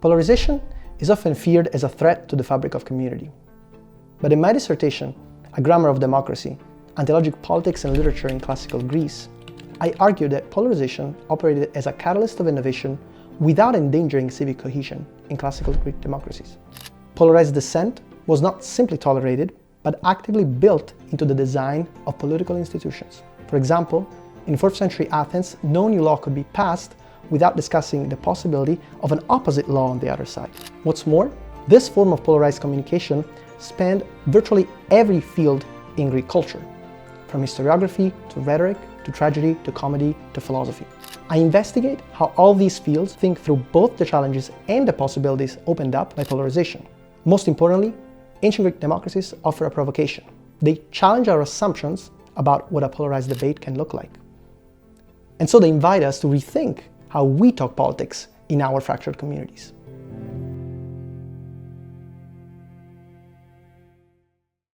Polarization is often feared as a threat to the fabric of community. But in my dissertation, A Grammar of Democracy, Antilogic Politics and Literature in Classical Greece, I argue that polarization operated as a catalyst of innovation without endangering civic cohesion in classical Greek democracies. Polarized dissent was not simply tolerated, but actively built into the design of political institutions. For example, in 4th century Athens, no new law could be passed without discussing the possibility of an opposite law on the other side. What's more, this form of polarized communication spanned virtually every field in Greek culture, from historiography to rhetoric, to tragedy, to comedy, to philosophy. I investigate how all these fields think through both the challenges and the possibilities opened up by polarization. Most importantly, ancient Greek democracies offer a provocation. They challenge our assumptions about what a polarized debate can look like. And so they invite us to rethink how we talk politics in our fractured communities.